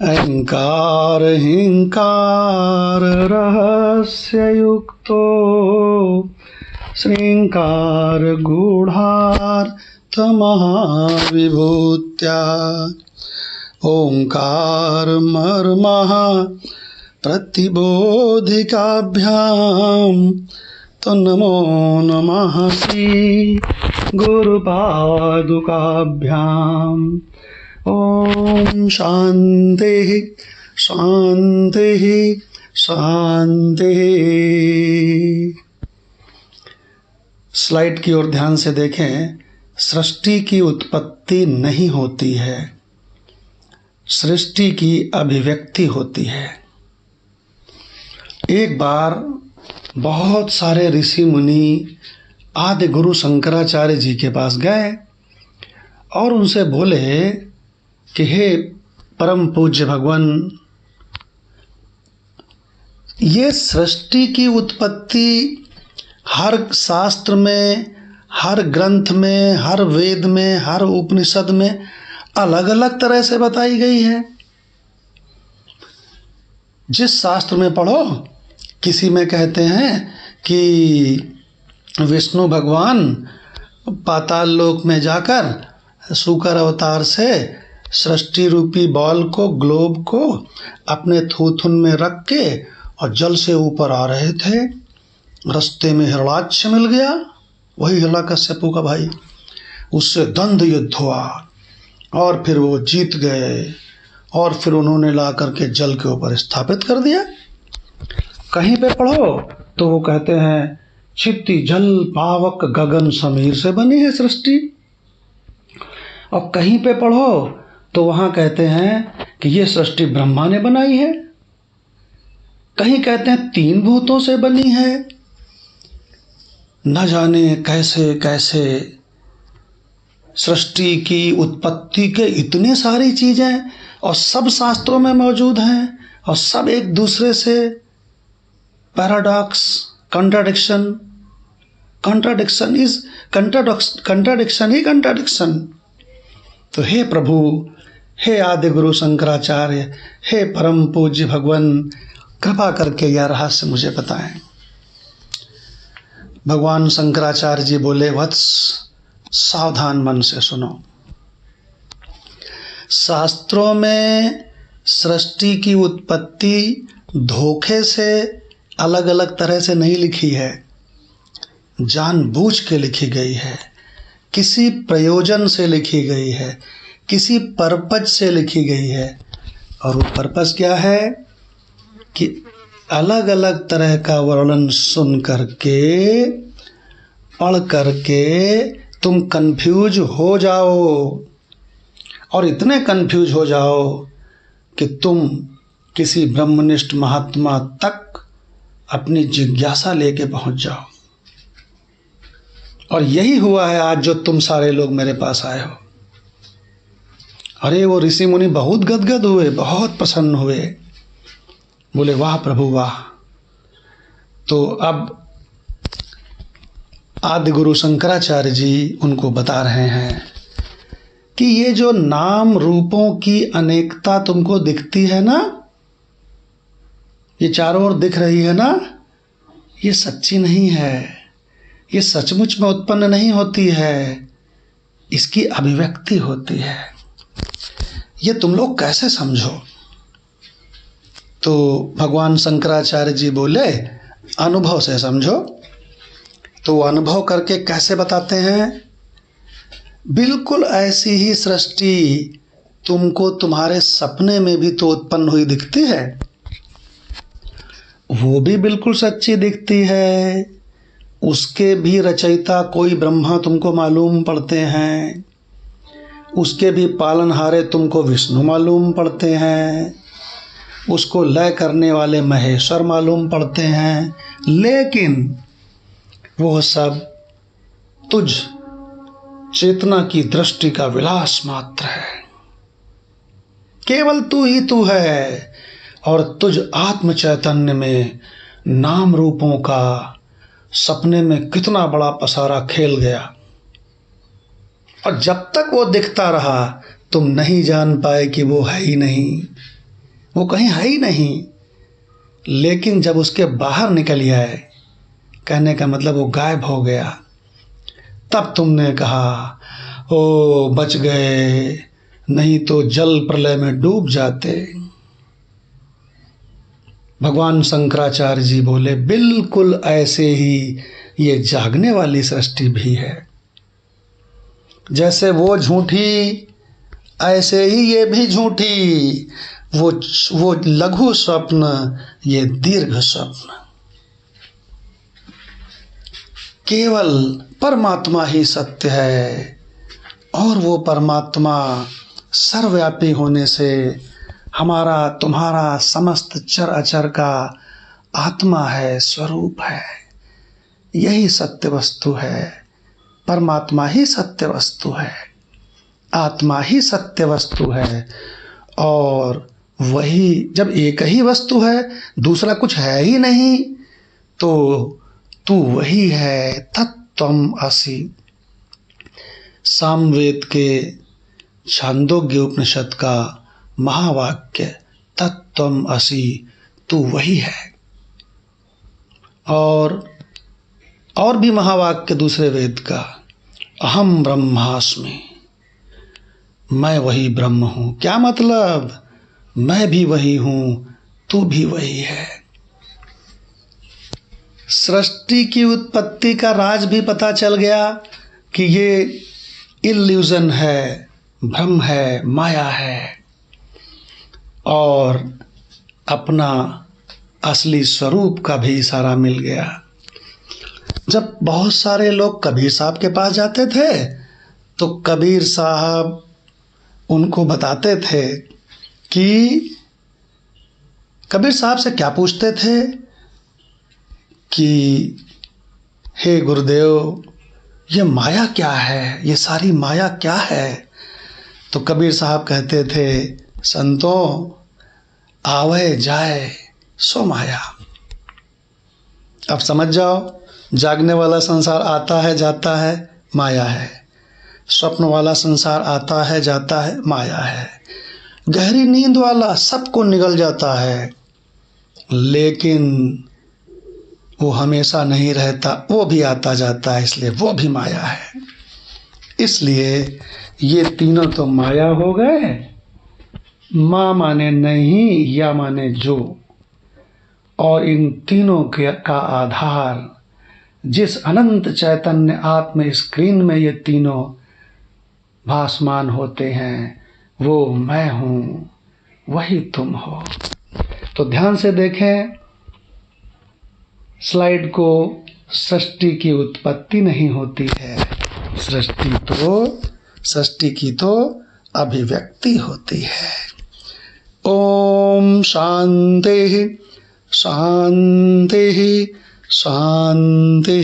अहंकार हिंकार रहस्ययुक्तो श्रृंगार गूढ़ार्थ महाविभूत्या ओंकार मर्मः प्रतिबोधिकाभ्याम तो नमो नमः श्री गुरुपादुकाभ्याम। ओम शांति शांति शांति। स्लाइड की ओर ध्यान से देखें। सृष्टि की उत्पत्ति नहीं होती है, सृष्टि की अभिव्यक्ति होती है। एक बार बहुत सारे ऋषि मुनि आदि गुरु शंकराचार्य जी के पास गए और उनसे बोले कि हे परम पूज्य भगवान, ये सृष्टि की उत्पत्ति हर शास्त्र में, हर ग्रंथ में, हर वेद में, हर उपनिषद में अलग अलग तरह से बताई गई है। जिस शास्त्र में पढ़ो, किसी में कहते हैं कि विष्णु भगवान पाताल लोक में जाकर शुकर अवतार से सृष्टि रूपी बॉल को, ग्लोब को अपने थूथुन में रख के और जल से ऊपर आ रहे थे। रास्ते में हिरणाक्ष मिल गया, वही हिरण्यकश्यप का भाई। उससे द्वंद्व युद्ध हुआ और फिर वो जीत गए और फिर उन्होंने ला करके जल के ऊपर स्थापित कर दिया। कहीं पे पढ़ो तो वो कहते हैं क्षिति जल पावक गगन समीर से बनी है सृष्टि, और कहीं पे पढ़ो तो वहां कहते हैं कि ये सृष्टि ब्रह्मा ने बनाई है। कहीं कहते हैं 3 भूतों से बनी है। न जाने कैसे कैसे सृष्टि की उत्पत्ति के इतने सारी चीजें, और सब शास्त्रों में मौजूद हैं, और सब एक दूसरे से paradox, contradiction, contradiction is contradiction he contradiction. तो हे प्रभु, हे आदि गुरु शंकराचार्य, हे परम पूज्य भगवान, कृपा करके यह रहस्य मुझे बताएं। भगवान शंकराचार्य जी बोले, वत्स सावधान मन से सुनो। शास्त्रों में सृष्टि की उत्पत्ति धोखे से अलग अलग तरह से नहीं लिखी है, जानबूझ के लिखी गई है, किसी प्रयोजन से लिखी गई है, किसी पर्पज से लिखी गई है। और वो पर्पज क्या है कि अलग अलग तरह का वर्णन सुन करके, पढ़ करके तुम कंफ्यूज हो जाओ, और इतने कंफ्यूज हो जाओ कि तुम किसी ब्रह्मनिष्ठ महात्मा तक अपनी जिज्ञासा लेके पहुंच जाओ। और यही हुआ है आज जो तुम सारे लोग मेरे पास आए हो। अरे वो ऋषि मुनि बहुत गदगद हुए, बहुत प्रसन्न हुए, बोले वाह प्रभु वाह। तो अब आदि गुरु शंकराचार्य जी उनको बता रहे हैं कि ये जो नाम रूपों की अनेकता तुमको दिखती है ना, ये चारों ओर दिख रही है ना, ये सच्ची नहीं है, ये सचमुच में उत्पन्न नहीं होती है, इसकी अभिव्यक्ति होती है। ये तुम लोग कैसे समझो? तो भगवान शंकराचार्य जी बोले, अनुभव से समझो। तो अनुभव करके कैसे बताते हैं? बिल्कुल ऐसी ही सृष्टि तुमको तुम्हारे सपने में भी तो उत्पन्न हुई दिखती है, वो भी बिल्कुल सच्ची दिखती है। उसके भी रचयिता कोई ब्रह्मा तुमको मालूम पड़ते हैं, उसके भी पालनहारे तुमको विष्णु मालूम पड़ते हैं, उसको लय करने वाले महेश्वर मालूम पड़ते हैं, लेकिन वो सब तुझ चेतना की दृष्टि का विलास मात्र है। केवल तू ही तू है, और तुझ आत्म चैतन्य में नाम रूपों का सपने में कितना बड़ा पसारा खेल गया, और जब तक वो दिखता रहा तुम नहीं जान पाए कि वो है ही नहीं। वो कहीं है ही नहीं। लेकिन जब उसके बाहर निकल आए, कहने का मतलब वो गायब हो गया, तब तुमने कहा ओ बच गए, नहीं तो जल प्रलय में डूब जाते। भगवान शंकराचार्य जी बोले बिल्कुल ऐसे ही ये जागने वाली सृष्टि भी है। जैसे वो झूठी, ऐसे ही ये भी झूठी। वो लघु स्वप्न, ये दीर्घ स्वप्न। केवल परमात्मा ही सत्य है, और वो परमात्मा सर्वव्यापी होने से हमारा तुम्हारा समस्त चर अचर का आत्मा है, स्वरूप है। यही सत्य वस्तु है। परमात्मा ही सत्य वस्तु है, आत्मा ही सत्य वस्तु है। और वही जब एक ही वस्तु है, दूसरा कुछ है ही नहीं, तो तू वही है, तत्त्वम् असि। सामवेद के छांदोग्य उपनिषद का महावाक्य तत्त्वम् असि, तू वही है। और भी महावाक्य दूसरे वेद का, अहम ब्रह्मास्मि, मैं वही ब्रह्म हूँ। क्या मतलब? मैं भी वही हूँ, तू भी वही है। सृष्टि की उत्पत्ति का राज भी पता चल गया कि ये इल्यूजन है, भ्रम है, माया है, और अपना असली स्वरूप का भी इशारा मिल गया। जब बहुत सारे लोग कबीर साहब के पास जाते थे, तो कबीर साहब उनको बताते थे कि कबीर साहब से क्या पूछते थे कि हे गुरुदेव, ये माया क्या है, ये सारी माया क्या है? तो कबीर साहब कहते थे, संतों, आवे जाए सो माया। अब समझ जाओ, जागने वाला संसार आता है जाता है, माया है। स्वप्न वाला संसार आता है जाता है, माया है। गहरी नींद वाला सबको निगल जाता है, लेकिन वो हमेशा नहीं रहता, वो भी आता जाता है, इसलिए वो भी माया है। इसलिए ये तीनों तो माया हो गए। माँ माने नहीं, या माने जो, और इन तीनों का आधार जिस अनंत चैतन्य आत्म स्क्रीन में ये तीनों भासमान होते हैं, वो मैं हूँ, वही तुम हो। तो ध्यान से देखें स्लाइड को। सृष्टि की उत्पत्ति नहीं होती है, सृष्टि की तो अभिव्यक्ति होती है। ओम शांति शांति शांति।